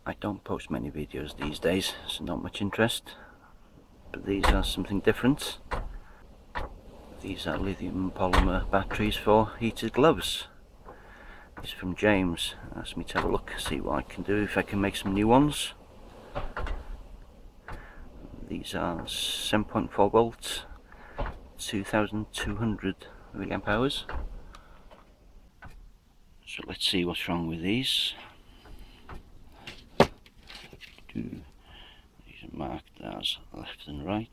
I don't post many videos these days, so not much interest, but these are something different. These are lithium polymer batteries for heated gloves. It's from James. Asked me to have a look, see what I can do, if I can make some new ones. These are 7.4 volts, 2200 milliamp hours. So let's see what's wrong with these. These are marked as left and right.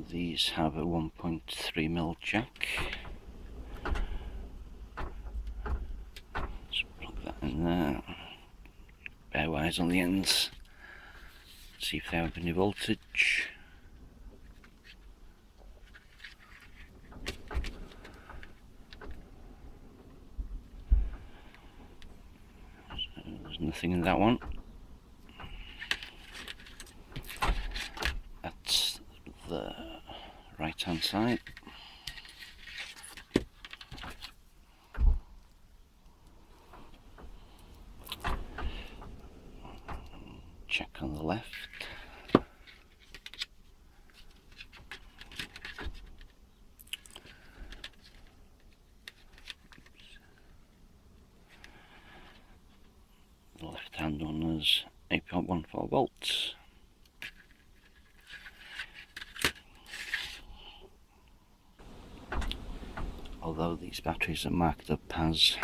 These have a 1.3mm jack. Let's plug that in there. Bare wires on the ends. See if they have any voltage. So there's nothing in that one. That's the right hand side. Check on the left. The left hand one is 8.14 volts. Although these batteries are marked up as,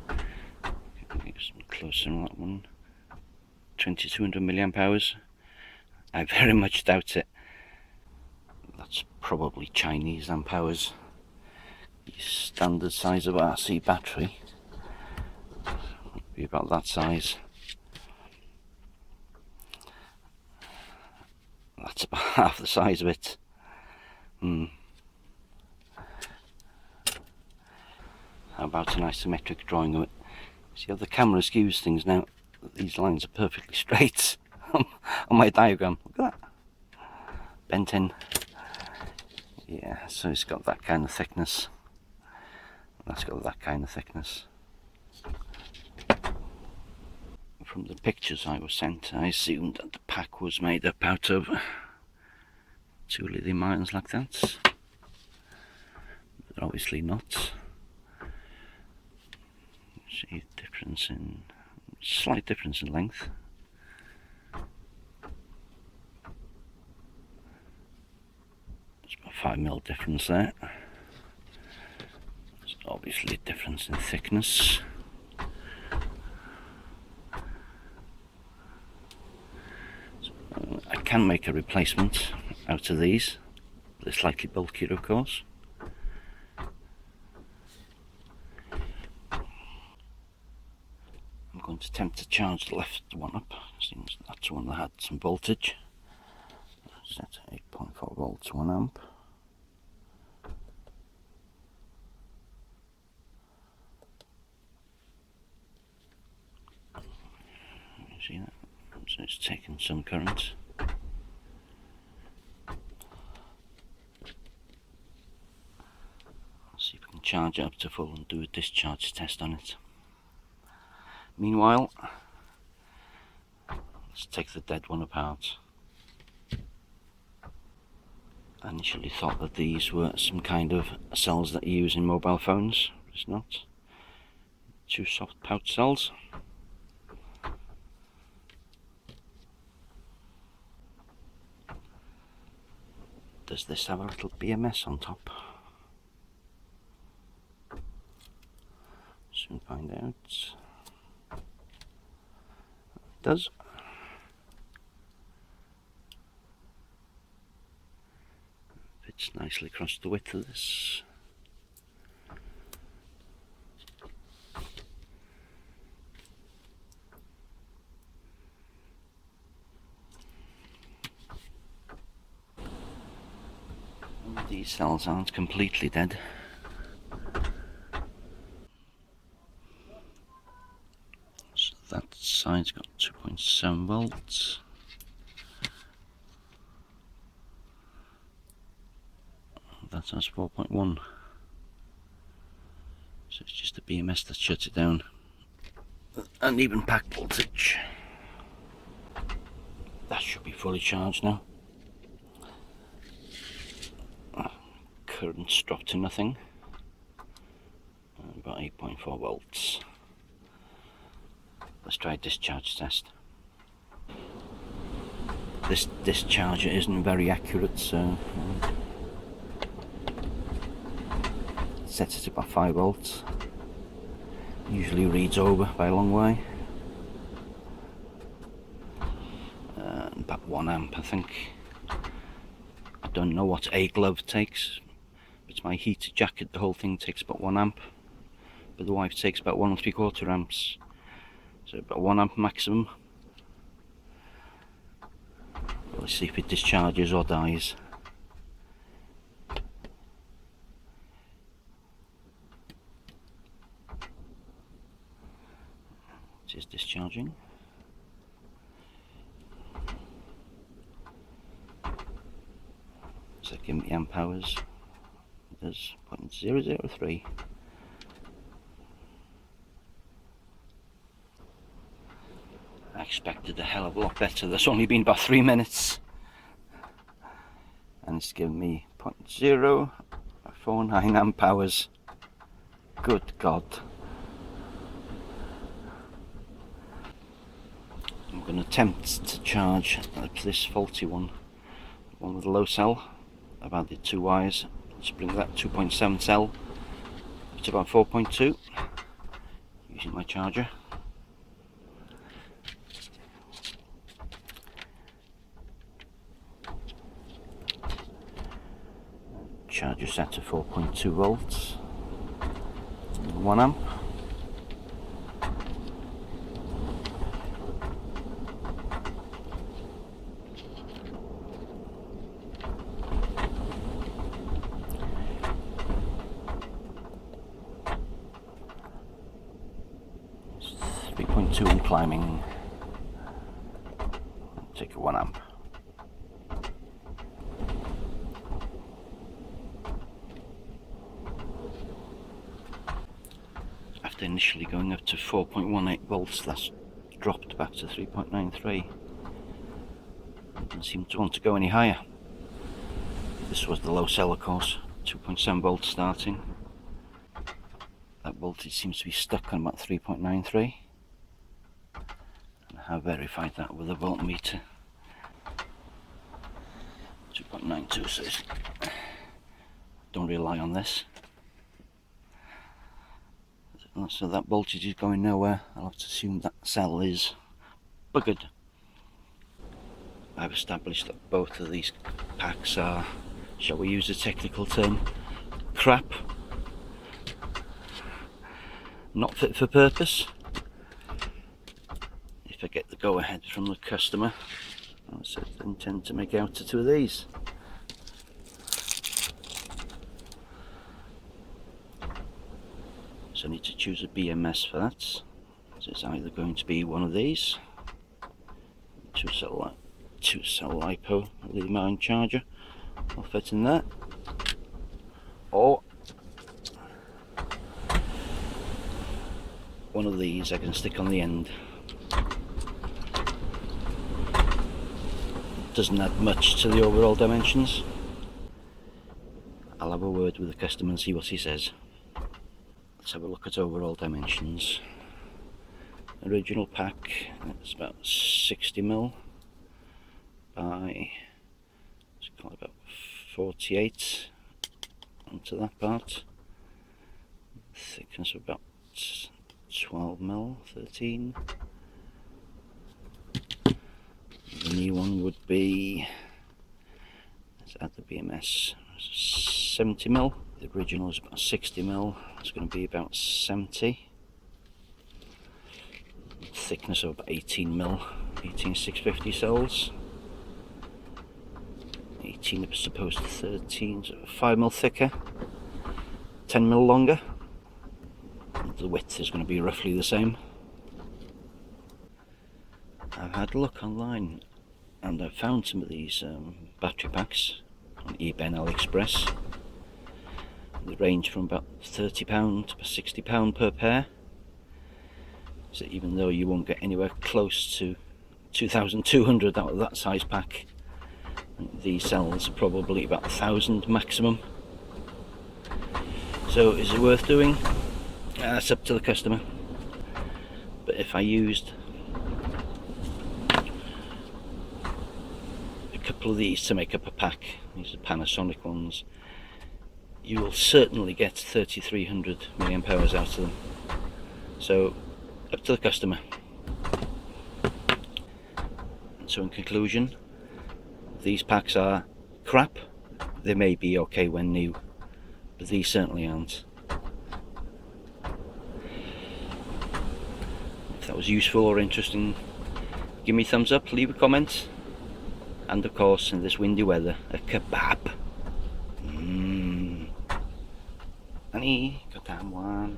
get some closer on that one, 2200 milliamp hours, I very much doubt it. That's probably Chinese amp hours. The standard size of RC battery would be about that size. That's about half the size of it. How about an isometric drawing of it? See how the camera skews things now? These lines are perfectly straight on my diagram. Look at that. Bent in. Yeah, so it's got that kind of thickness. That's got that kind of thickness. From the pictures I was sent, I assumed that the pack was made up out of 2 lithium ions like that. But obviously not. See difference in, slight difference in length. There's about 5mm difference there. There's obviously a difference in thickness. So, I can make a replacement out of these. They're slightly bulkier, of course. I'm going to attempt to charge the left one up, since that's the one that had some voltage. Set 8.4 volts, 1 amp. You see that? So it's taken some current. Let's see if we can charge it up to full and do a discharge test on it. Meanwhile, let's take the dead one apart. I initially thought that these were some kind of cells that you use in mobile phones, but it's not. 2 soft pouch cells. Does this have a little BMS on top? Soon find out. It does. Fits nicely across the width of this. These cells aren't completely dead. So that side's got 2.7 volts. That That has 4.1. So it's just the BMS that shuts it down. And even pack voltage. That should be fully charged now. Current's dropped to nothing. About 8.4 volts. Let's try a discharge test. This discharger isn't very accurate, so sets it about 5 volts. Usually reads over by a long way. About 1 amp, I think. I don't know what a glove takes. It's my heated jacket, the whole thing takes about 1 amp. But the wife takes about 1 3/4 amps. So about 1 amp maximum. Let's see if it discharges or dies. It is discharging. So give me amp hours. It does 0.003. I expected a hell of a lot better. That's only been about 3 minutes. And it's given me 0.049 amp hours. Good God. I'm going to attempt to charge this faulty one with a low cell. I've added 2 wires. Let's bring that 2.7 cell to about 4.2 using my charger. Charger set to 4.2 volts, 1 amp. It's 3.2 and climbing. Take a 1 amp. After initially going up to 4.18 volts, that's dropped back to 3.93. Doesn't seem to want to go any higher. This was the low cell, of course, 2.7 volts starting. That voltage seems to be stuck on about 3.93. And I have verified that with a voltmeter. 2.92, so don't rely on this. So that voltage is going nowhere. I'll have to assume that cell is buggered. I've established that both of these packs are, shall we use a technical term, crap. Not fit for purpose. If I get the go ahead from the customer, I intend to make out to 2 of these. So I need to choose a BMS for that. So it's either going to be one of these, 2 cell LiPo lithium-ion charger, I'll fit in that, or one of these I can stick on the end. Doesn't add much to the overall dimensions. I'll have a word with the customer and see what he says. Let's have a look at overall dimensions. Original pack, it's about 60mm by, let's call it about 48 onto that part. Thickness of about 12mm, 13. The new one would be, let's add the BMS, 70mm. The original is about 60mm. It's going to be about 70. Thickness of about 18mm, 18650 cells. 18 as opposed to 13, so 5mm thicker, 10mm longer. The width is going to be roughly the same. I've had a look online and I've found some of these battery packs on eBay and AliExpress. They range from about £30 to £60 per pair. So even though you won't get anywhere close to 2,200 out of that size pack, these sells probably about 1,000 maximum. So is it worth doing? That's up to the customer. But if I used a couple of these to make up a pack, these are Panasonic ones, you will certainly get 3,300 milliamp hours out of them. So up to the customer. So in conclusion, these packs are crap. They may be okay when new, but these certainly aren't. If that was useful or interesting, give me a thumbs up, leave a comment, and of course in this windy weather, a kebab. Honey, got that one.